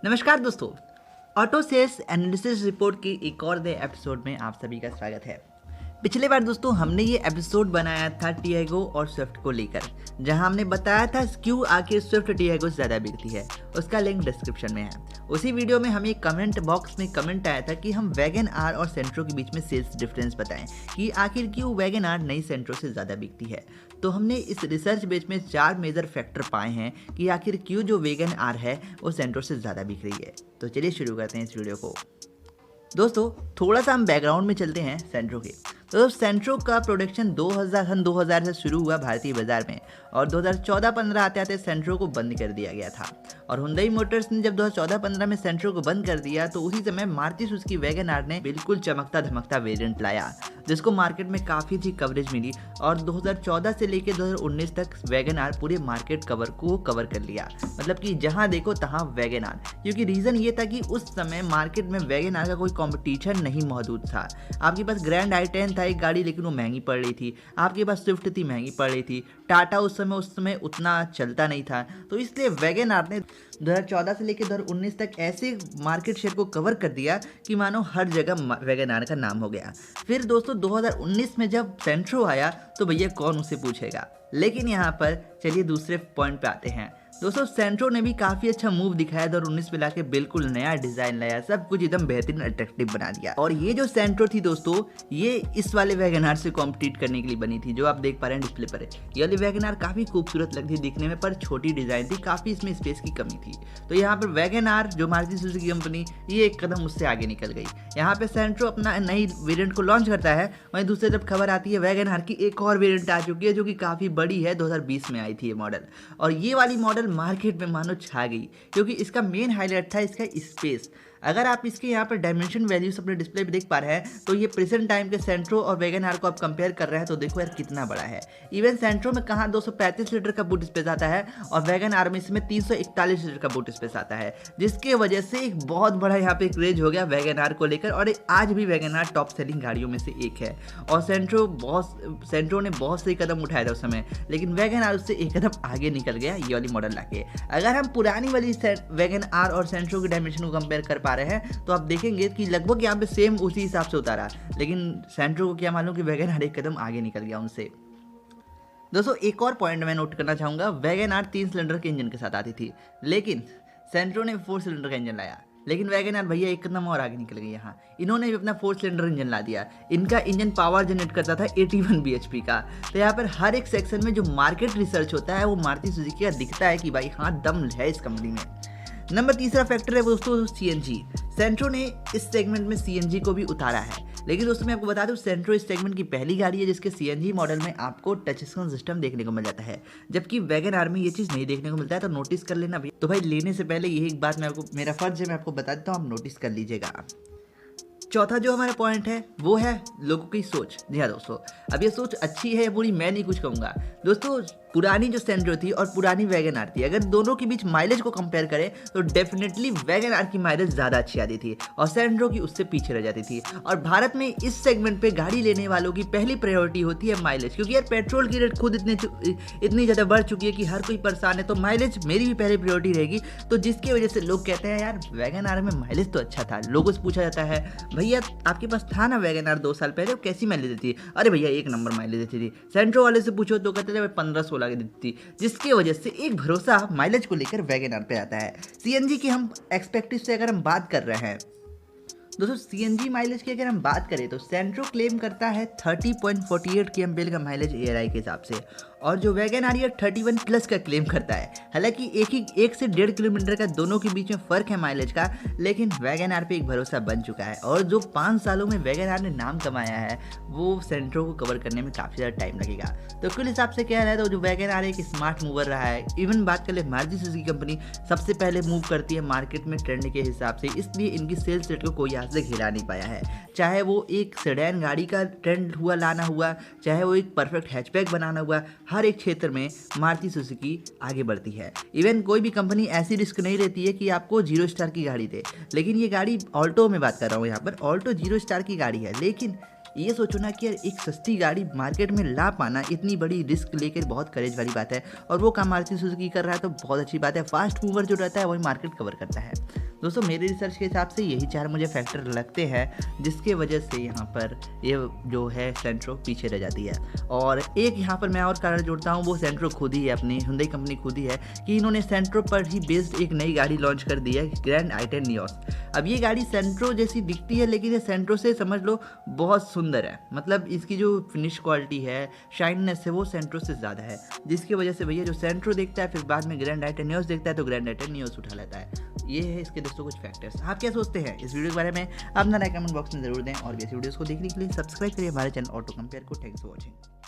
नमस्कार दोस्तों, auto sales analysis report की एक और नए एपिसोड में आप सभी का स्वागत है। पिछले बार दोस्तों हमने ये एपिसोड बनाया था टियागो और स्विफ्ट को लेकर, जहां हमने बताया था क्यों आखिर स्विफ्ट टियागो से ज़्यादा बिकती है। उसका लिंक डिस्क्रिप्शन में है। उसी वीडियो में हमें कमेंट बॉक्स में कमेंट आया था कि हम वैगन आर और सेंट्रो के बीच में सेल्स डिफरेंस बताएं कि आखिर क्यों वैगन आर नई सेंट्रो से ज़्यादा बिकती है। तो हमने इस रिसर्च बेस में 4 मेजर फैक्टर पाए हैं कि आखिर क्यों जो वैगन आर है वो सेंट्रो से ज़्यादा बिक रही है। तो चलिए शुरू करते हैं इस वीडियो को। दोस्तों थोड़ा सा हम बैकग्राउंड में चलते हैं सेंट्रो के। तो सेंट्रो का प्रोडक्शन 2000 से शुरू हुआ भारतीय बाजार में और 2014-15 आते आते सेंट्रो को बंद कर दिया गया था। और हुंडई मोटर्स ने जब 2014-15 में सेंट्रो को बंद कर दिया तो उसी समय मारुति सुजुकी वैगन आर ने बिल्कुल चमकता धमकता वेरिएंट लाया, जिसको मार्केट में काफ़ी अच्छी कवरेज मिली और 2014 से लेकर 2019 तक वैगन आर पूरे मार्केट कवर कर लिया। मतलब कि जहाँ देखो तहाँ वैगन आर, क्योंकि रीज़न ये था कि उस समय मार्केट में वैगन आर का कोई कंपटीशन नहीं मौजूद था। आपके पास ग्रैंड i10 था एक गाड़ी, लेकिन वो महंगी पड़ रही थी। आपके पास स्विफ्ट थी, महंगी पड़ रही थी। टाटा उस समय उतना चलता नहीं था। तो इसलिए वैगन आर ने 2014 से लेकर 2019 तक ऐसे मार्केट शेयर को कवर कर दिया कि मानो हर जगह वैगन आर का नाम हो गया। फिर दोस्तों 2019 में जब सेंट्रो आया तो भैया कौन उसे पूछेगा। लेकिन यहाँ पर चलिए दूसरे पॉइंट पे आते हैं। दोस्तों सेंट्रो ने भी काफ़ी अच्छा मूव दिखाया 2019 में लाके बिल्कुल नया डिज़ाइन लाया, सब कुछ एकदम बेहतरीन अट्रैक्टिव बना दिया। और ये जो सेंट्रो थी दोस्तों, ये इस वाले वैगन आर से कॉम्पिटिट करने के लिए बनी थी, जो आप देख पा रहे हैं डिस्प्ले पर। ये वाली वैगन आर काफ़ी खूबसूरत लगती थी दिखने में, पर छोटी डिज़ाइन थी, काफ़ी इसमें स्पेस की कमी थी। तो यहाँ पर वैगन आर जो मारुति सुजुकी कंपनी, ये एक कदम उससे आगे निकल गई। यहाँ पे सेंट्रो अपना नई वेरिएंट को लॉन्च करता है, वहीं दूसरी तरफ खबर आती है वैगन आर की एक और वेरिएंट आ चुकी है जो कि काफ़ी बड़ी है। 2020 में आई थी ये मॉडल, और ये वाली मॉडल मार्केट में मानो छा गई, क्योंकि इसका मेन हाईलाइट था इसका स्पेस। अगर आप इसके यहाँ पर डायमेंशन वैल्यूज अपने डिस्प्ले पे देख पा रहे हैं तो ये प्रेजेंट टाइम के सेंट्रो और वैगन आर को आप कंपेयर कर रहे हैं तो देखो यार कितना बड़ा है। इवन सेंट्रो में कहाँ 235 लीटर का बूट स्पेस आता है और वैगन आर में इसमें 341 लीटर का बूट स्पेस आता है, जिसके वजह से एक बहुत बड़ा यहाँ पे क्रेज हो गया वैगन आर को लेकर। और आज भी वैगन आर टॉप सेलिंग गाड़ियों में से एक है। और सेंट्रो ने बहुत सही कदम उठाया था उस समय, लेकिन वैगन आर उससे एक कदम आगे निकल गया ये वाली मॉडल लाके। अगर हम पुरानी वाली वैगन आर और सेंट्रो के डायमेंशन को कंपेयर कर रहे हैं तो आप देखेंगे कि लगभग यहाँ पे सेम उसी हिसाब से उतारा, लेकिन सेंट्रो को क्या मालूम कि वैगन आर एक कदम आगे निकल गया उनसे। दोस्तों एक और पॉइंट मैं नोट करना चाहूँगा, वैगन आर 3 सिलेंडर के इंजन के साथ आती थी, लेकिन सेंट्रो ने 4 सिलेंडर का इंजन लाया। लेकिन वैगन आर भैया एक कदम और आगे निकल गई। यहाँ इन्होंने भी अपना 4 सिलेंडर इंजन ला दिया। इनका इंजन पावर जनरेट करता था 81 bhp का। तो यहाँ पर हर एक सेक्शन में जो मार्केट रिसर्च होता है वो मारुति सुजुकी का दिखता है कि भाई हाँ दम है इस कंपनी में। नंबर तीसरा फैक्टर है दोस्तों CNG। सेंट्रो ने इस सेगमेंट में CNG को भी उतारा है, लेकिन दोस्तों मैं आपको बता दूं सेंट्रो इस सेगमेंट की पहली गाड़ी है जिसके CNG मॉडल में आपको टच स्क्रीन सिस्टम देखने को मिल जाता है, जबकि वैगन आर में ये चीज़ नहीं देखने को मिलता है। तो नोटिस कर लेना भाई। तो भाई लेने से पहले यही एक बात मेरा फर्ज है, मैं आपको बता देता हूँ, आप नोटिस कर लीजिएगा। चौथा जो हमारा पॉइंट है वो है लोगों की सोच। जी हाँ दोस्तों, अब ये सोच अच्छी है या बुरी मैं नहीं कुछ कहूँगा। दोस्तों पुरानी जो सेंट्रो थी और पुरानी वैगन आर थी, अगर दोनों के बीच माइलेज को कंपेयर करें तो डेफिनेटली वैगन आर की माइलेज ज़्यादा अच्छी आती थी और सेंट्रो की उससे पीछे रह जाती थी। और भारत में इस सेगमेंट पे गाड़ी लेने वालों की पहली प्रायोरिटी होती है माइलेज, क्योंकि यार पेट्रोल की रेट खुद इतनी ज़्यादा बढ़ चुकी है कि हर कोई परेशान है। तो माइलेज मेरी भी पहली प्रायोरिटी रहेगी। तो जिसकी वजह से लोग कहते हैं यार वैगन आर में माइलेज तो अच्छा था। लोगों से पूछा जाता है भैया आपके पास था ना वैगन आर 2 साल पहले, कैसी माइलेज देती है? अरे भैया 1 नंबर माइलेज देती थी। सेंट्रो वाले से पूछो तो कहते थे 15-16 की देती थी, जिसकी वजह से एक भरोसा माइलेज को लेकर वैगन आर पे आता है। CNG की हम एक्सपेक्टिव से अगर हम बात कर रहे हैं दोस्तों, CNG माइलेज की अगर हम बात करें तो सेंट्रो क्लेम करता है 30.48 kmpl का माइलेज ARI के हिसाब से, और जो वैगन आर 31 प्लस का क्लेम करता है। हालांकि 1 से 1.5 किलोमीटर का दोनों के बीच में फ़र्क है माइलेज का, लेकिन वैगन आर पे एक भरोसा बन चुका है। और जो 5 सालों में वैगन आर ने नाम कमाया है वो सेंट्रो को कवर करने में काफ़ी ज़्यादा टाइम लगेगा। तो कुल हिसाब से क्या है तो जो वैगन आर एक स्मार्ट मूवर रहा है। इवन बात कर ले मारुति सुजुकी कंपनी सबसे पहले मूव करती है मार्केट में ट्रेंड के हिसाब से, इसलिए इनकी सेल्स रेट को कोई आज तक हिला नहीं पाया है। चाहे वो एक सेडान गाड़ी का ट्रेंड हुआ लाना हुआ, चाहे वो एक परफेक्ट हैचबैक बनाना हुआ, हर एक क्षेत्र में मारुति सुजुकी आगे बढ़ती है। इवन कोई भी कंपनी ऐसी रिस्क नहीं लेती है कि आपको 0 स्टार की गाड़ी दे, लेकिन ये गाड़ी ऑल्टो में बात कर रहा हूँ यहाँ पर, ऑल्टो 0 स्टार की गाड़ी है। लेकिन ये सोचो ना कि यार एक सस्ती गाड़ी मार्केट में ला पाना इतनी बड़ी रिस्क लेकर बहुत करेज वाली बात है, और वो काम मारुति सुजुकी कर रहा है तो बहुत अच्छी बात है। फास्ट मूवर जो रहता है वही मार्केट कवर करता है। दोस्तों मेरे रिसर्च के हिसाब से यही 4 मुझे फैक्टर लगते हैं जिसके वजह से यहाँ पर ये जो है सेंट्रो पीछे रह जाती है। और एक यहाँ पर मैं और कारण जोड़ता हूँ, वो सेंट्रो खुद ही है, अपनी हुंडई कंपनी खुद ही है कि इन्होंने सेंट्रो पर ही बेस्ड एक नई गाड़ी लॉन्च कर दी है, ग्रैंड आई-10 नियोस। अब ये गाड़ी सेंट्रो जैसी दिखती है लेकिन ये सेंट्रो से समझ लो बहुत सुंदर है, मतलब इसकी जो फिनिश क्वालिटी है, शाइननेस है, वो सेंट्रो से ज़्यादा है, जिसकी वजह से भैया जो सेंट्रो देखता है फिर बाद में ग्रैंड आई-10 नियोस देखता है तो ग्रैंड आई-10 नियोस उठा लेता है। ये है इसके दोस्तों कुछ फैक्टर्स। आप क्या सोचते हैं इस वीडियो के बारे में? अपना राय कमेंट बॉक्स में जरूर दें और ऐसी वीडियोस को देखने के लिए सब्सक्राइब करिए हमारे चैनल ऑटो कंपेयर को। Thanks for watching.